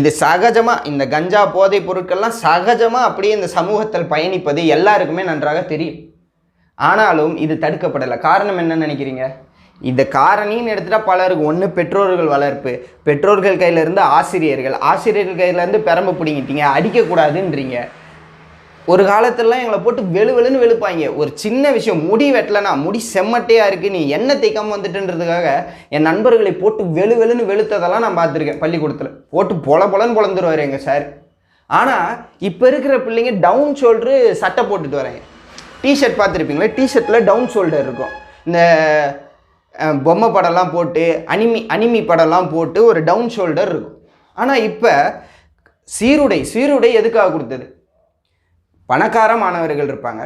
இது சகஜமா இந்த கஞ்சா போதைப் பொருட்கள்லாம் சகஜமா அப்படியே இந்த சமூகத்தில் பயணிப்பது எல்லாருக்குமே நன்றாக தெரியும். ஆனாலும் இது தடுக்கப்படலை. காரணம் என்னன்னு நினைக்கிறீங்க? இந்த காரணின்னு எடுத்துட்டா பலருக்கு ஒன்று பெற்றோர்கள் வளர்ப்பு, பெற்றோர்கள் கையிலேருந்து ஆசிரியர்கள், ஆசிரியர்கள் கையிலேருந்து பெரம்பு பிடிங்கிட்டீங்க, அடிக்கக்கூடாதுன்றீங்க. ஒரு காலத்திலலாம் எங்களை போட்டு வெளுன்னு வெளுப்பாங்க. ஒரு சின்ன விஷயம், முடி வெட்டலைனா முடி செம்மட்டையாக இருக்குது, நீ எண்ணெய் தேய்க்காமல் வந்துட்டுன்றதுக்காக என் நண்பர்களை போட்டு வெளுன்னு வெளுத்ததெல்லாம் நான் பார்த்துருக்கேன். பள்ளிக்கூடத்தில் போட்டு பொலன்னு பொழந்துருவார் எங்கள் சார். ஆனால் இப்போ இருக்கிற பிள்ளைங்க டவுன் ஷோல்டரு சட்டை போட்டுட்டு வராங்க. டிஷர்ட் பார்த்துருப்பீங்களா? டிஷர்ட்டில் டவுன் ஷோல்டர் இருக்கும். இந்த பொம்மை படம்லாம் போட்டு அனிமி படம்லாம் போட்டு ஒரு டவுன் ஷோல்டர் இருக்கும். ஆனால் இப்போ சீருடை எதுக்காக கொடுத்தது? பணக்கார மாணவர்கள் இருப்பாங்க,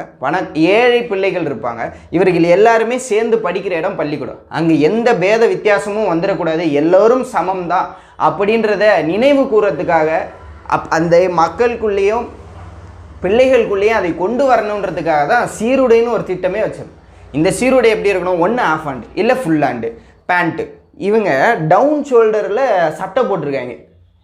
ஏழை பிள்ளைகள் இருப்பாங்க. இவர்கள் எல்லாருமே சேர்ந்து படிக்கிற இடம் பள்ளிக்கூடம். அங்கே எந்த பேத வித்தியாசமும் வந்துடக்கூடாது, எல்லோரும் சமம் தான் அப்படின்றத நினைவு கூறத்துக்காக அந்த மக்களுக்குள்ளேயும் பிள்ளைகளுக்குள்ளேயும் அதை கொண்டு வரணுன்றதுக்காக தான் சீருடைன்னு ஒரு திட்டமே வச்சது. இந்த சீருடை எப்படி இருக்கணும்? ஒன்று ஆஃப் ஹேண்டு இல்லை ஃபுல் ஹேண்டு பேண்ட்டு. இவங்க டவுன் ஷோல்டரில் சட்டை போட்டிருக்காங்க.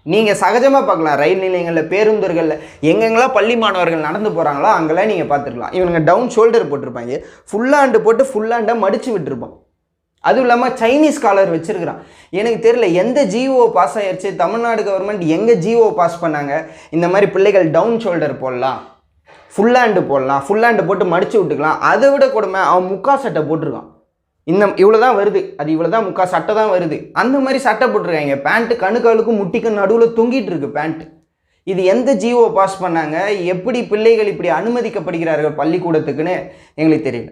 நீங்கள் சகஜமாக பார்க்கலாம், ரயில் நிலையங்களில், பேருந்துகளில், எங்கெங்கெல்லாம் பள்ளி மாணவர்கள் நடந்து போகிறாங்களோ அங்கெல்லாம் நீங்கள் பார்த்துருக்கலாம். இவங்க டவுன் ஷோல்டர் போட்டிருப்பாங்க, ஃபுல் ஹேண்டு போட்டு ஃபுல் ஹேண்டை மடித்து விட்டுருப்பான். அதுவும் இல்லாமல் சைனீஸ் காலர் வச்சுருக்கிறான். எனக்கு தெரியல எந்த ஜிஓ பாஸ் ஆகிடுச்சு, தமிழ்நாடு கவர்மெண்ட் எங்கே ஜிஓ பாஸ் பண்ணாங்க இந்த மாதிரி பிள்ளைகள் டவுன் ஷோல்டர் போடலாம், ஃபுல் ஹேண்டு போடலாம், ஃபுல் ஹேண்டு போட்டு மடித்து விட்டுக்கலாம். அதை விட கொடுமை, அவன் முக்கா சட்டை போட்டிருக்கான். இவ்வளோ தான் வருது, அது இவ்வளோ தான் முக்கா சட்டை தான் வருது, அந்த மாதிரி சட்டை போட்டிருக்காங்க. பேண்ட்டு கணுக்காலுக்கும் முட்டிக்கும் நடுவில் தொங்கிட்டு இருக்கு பேண்ட்டு. இது எந்த ஜிஓ பாஸ் பண்ணாங்க? எப்படி பிள்ளைகள் இப்படி அனுமதிக்கப்படுகிறார்கள் பள்ளிக்கூடத்துக்குன்னு எங்களுக்கு தெரியல.